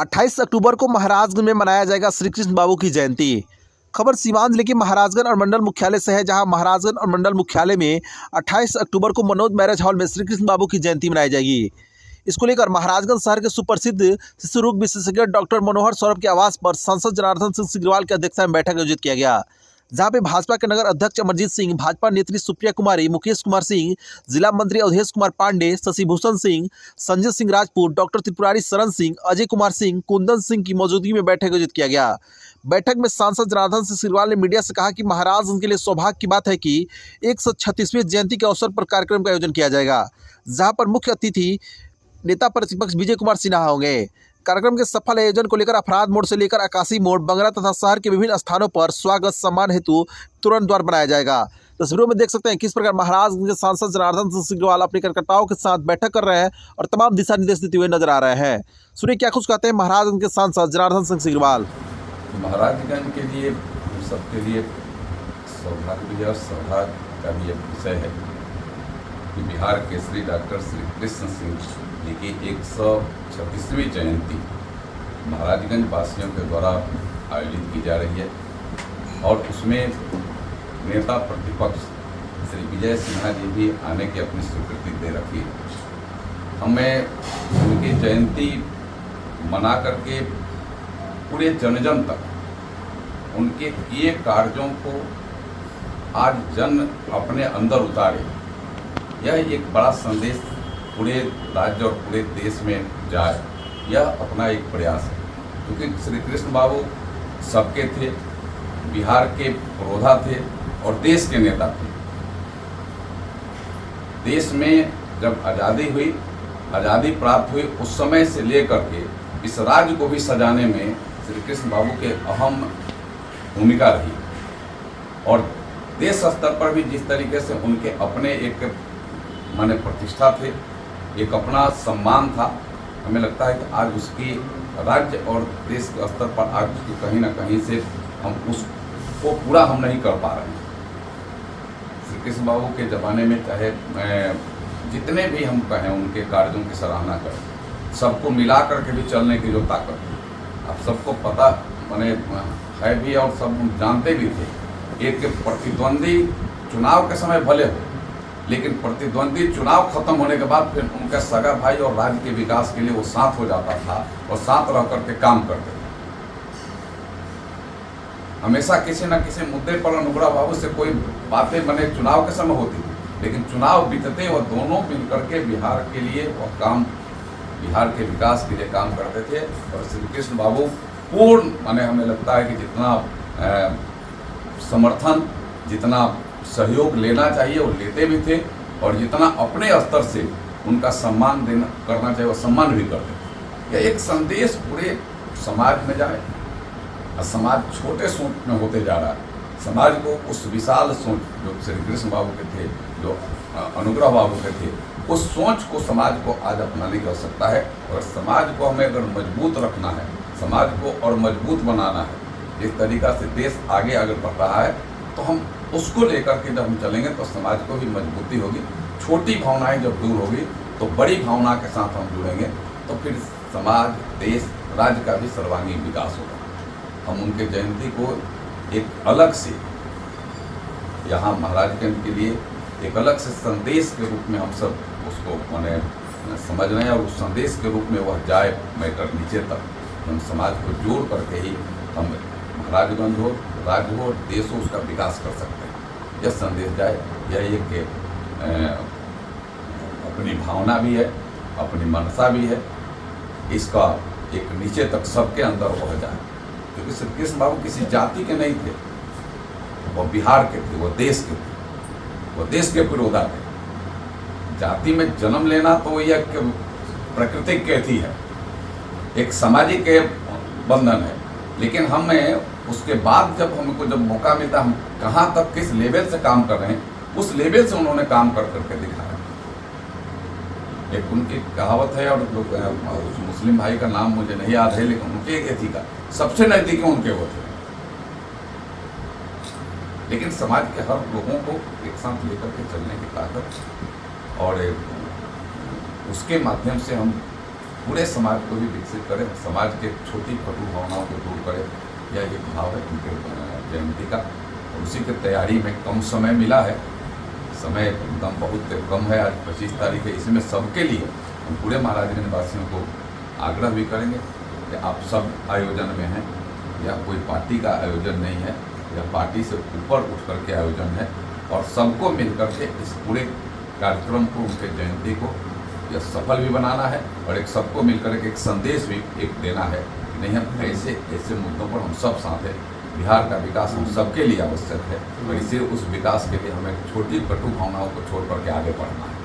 28 अक्टूबर को महाराजगंज में मनाया जाएगा श्री कृष्ण बाबू की जयंती। खबर सीवान जिले के महाराजगंज और मंडल मुख्यालय से है, जहां महाराजगंज और मंडल मुख्यालय में 28 अक्टूबर को मनोज मैरिज हॉल में श्री कृष्ण बाबू की जयंती मनाई जाएगी। इसको लेकर महाराजगंज शहर के सुप्रसिद्ध शिशु रोग विशेषज्ञ डॉक्टर मनोहर सौरभ के आवास पर सांसद जनार्दन सिंह सिग्रीवाल की अध्यक्षता में बैठक आयोजित किया गया, जहां पे भाजपा के नगर अध्यक्ष अमरजीत सिंह, भाजपा नेत्री सुप्रिया कुमारी, मुकेश कुमार सिंह, जिला मंत्री अवधेश कुमार पांडे, शशि भूषण सिंह, संजय सिंह राजपूत, डॉक्टर त्रिपुरारी शरण सिंह, अजय कुमार सिंह, कुंदन सिंह की मौजूदगी में बैठक आयोजित किया गया। बैठक में सांसद जनार्दन सिंह सिग्रीवाल ने मीडिया से कहा कि महाराज उनके लिए सौभाग्य की बात है कि 136वीं जयंती के अवसर पर कार्यक्रम का आयोजन किया जाएगा, जहां पर मुख्य अतिथि नेता प्रतिपक्ष विजय कुमार सिन्हा होंगे। कार्यक्रम के सफल आयोजन को लेकर अफराद मोड़ से लेकर आकाशी मोड़, बंगरा तथा शहर के विभिन्न स्थानों पर स्वागत सम्मान हेतु तुरंत द्वार बनाया जाएगा। तस्वीरों में देख सकते हैं किस प्रकार महाराज के सांसद जनार्दन सिंह सिग्रीवाल अपने कार्यकर्ताओं के साथ बैठक कर रहे हैं और तमाम दिशा निर्देश देते हुए नजर आ रहे हैं। सुनिए क्या कुछ कहते हैं महाराज के सांसद जनार्दन सिंह सिग्रीवाल। महाराजगंज के लिए, हम सबके लिए सौभाग्य और सौभाग्य का भी एक विषय है कि बिहार केसरी डॉक्टर श्री कृष्ण सिंह जी की 136वीं जयंती महाराजगंज वासियों के द्वारा आयोजित की जा रही है और उसमें नेता प्रतिपक्ष श्री विजय सिन्हा जी भी आने की अपनी स्वीकृति दे रखी है। हमें उनकी जयंती मना करके पूरे जन तक उनके किए कार्यों को आज जन अपने अंदर उतारे, यह एक बड़ा संदेश पूरे राज्य और पूरे देश में जाए, यह अपना एक प्रयास है। क्योंकि श्री कृष्ण बाबू सबके थे, बिहार के पुरोधा थे और देश के नेता थे। देश में जब आज़ादी हुई, आज़ादी प्राप्त हुई, उस समय से लेकर के इस राज्य को भी सजाने में श्री कृष्ण बाबू के अहम भूमिका रही और देश स्तर पर भी जिस तरीके से उनके अपने एक माने प्रतिष्ठा थे, एक अपना सम्मान था, हमें लगता है कि आज उसकी राज्य और देश के स्तर पर आज उसकी कहीं ना कहीं से हम उसको पूरा हम नहीं कर पा रहे हैं। श्री कृष्ण बाबू के ज़माने में चाहे जितने भी हम कहें उनके कार्यों की सराहना करें, सबको मिला करके भी चलने की जो ताकत थी, अब सबको पता माने है भी और सब जानते भी थे। एक प्रतिद्वंदी चुनाव के समय भले हो, लेकिन प्रतिद्वंदी चुनाव खत्म होने के बाद फिर उनका सगा भाई और राज्य के विकास के लिए वो साथ हो जाता था और साथ रह करके काम करते थे। हमेशा किसी न किसी मुद्दे पर अनुग्रह बाबू से कोई बातें बने चुनाव के समय होती थी, लेकिन चुनाव बीतते और दोनों मिल करके बिहार के लिए और काम, बिहार के विकास के लिए काम करते थे। और श्री कृष्ण बाबू पूर्ण माने हमें लगता है कि जितना समर्थन, जितना सहयोग लेना चाहिए वो लेते भी थे और जितना अपने स्तर से उनका सम्मान देना करना चाहिए वो सम्मान भी करते थे। यह एक संदेश पूरे समाज में जाए। समाज छोटे सोच में होते जा रहा है, समाज को उस विशाल सोच जो श्री कृष्ण बाबू के थे, जो अनुग्रह बाबू के थे, उस सोच को समाज को आज अपनाने की आवश्यकता है। और समाज को हमें अगर मजबूत रखना है, समाज को और मजबूत बनाना है, जिस तरीक़ा से देश आगे अगर बढ़ रहा है तो हम उसको लेकर के जब हम चलेंगे तो समाज को भी मजबूती होगी। छोटी भावनाएं जब दूर होगी तो बड़ी भावना के साथ हम जुड़ेंगे तो फिर समाज, देश, राज्य का भी सर्वांगीण विकास होगा। हम उनके जयंती को एक अलग से यहाँ महाराजगंज के लिए एक अलग से संदेश के रूप में हम सब उसको माने समझ रहे हैं और उस संदेश के रूप में वह जाए मैटर नीचे तक, हम समाज को जोड़ करके ही हम महाराजगंज हो, राज्य हो, देश हो, उसका विकास कर सकते हैं। यह संदेश जाए, यह एक अपनी भावना भी है, अपनी मनसा भी है, इसका एक नीचे तक सबके अंदर हो जाए। क्योंकि श्री कृष्ण बाबू किसी जाति के नहीं थे, वो बिहार के थे, वो देश के थे, वो देश के पुरोधा थे। जाति में जन्म लेना तो यह प्राकृतिक कैथी है, एक सामाजिक बंधन है, लेकिन हमें उसके बाद जब हमको जब मौका मिलता, हम कहाँ तक किस लेवल से काम कर रहे हैं, उस लेवल से उन्होंने काम कर करके दिखाया। एक उनकी कहावत है और उस मुस्लिम भाई का नाम मुझे नहीं याद है, लेकिन उनके एक एथी का सबसे नज़दीकी उनके वो थे। लेकिन समाज के हर लोगों को एक साथ लेकर के चलने की ताकत और उसके माध्यम से हम पूरे समाज को भी विकसित करें, समाज के छोटी कटु भावनाओं को दूर करें, यह एक भाव है उनके जयंती का। और उसी की तैयारी में कम समय मिला है, समय एकदम बहुत कम है, आज 25 तारीख है। इसमें सबके लिए हम पूरे महाराजगंज वासियों को आग्रह भी करेंगे कि आप सब आयोजन में हैं, यह कोई पार्टी का आयोजन नहीं है, यह पार्टी से ऊपर उठ कर के आयोजन है। और सबको मिलकर के इस पूरे कार्यक्रम को, उनके जयंती को यह सफल भी बनाना है और एक सबको मिलकर के एक संदेश भी एक देना है कि नहीं, हम ऐसे मुद्दों पर हम सब साथ हैं। बिहार का विकास हम सबके लिए आवश्यक है और इसे उस विकास के लिए हमें छोटी कटु भावनाओं को छोड़ करके आगे बढ़ना है।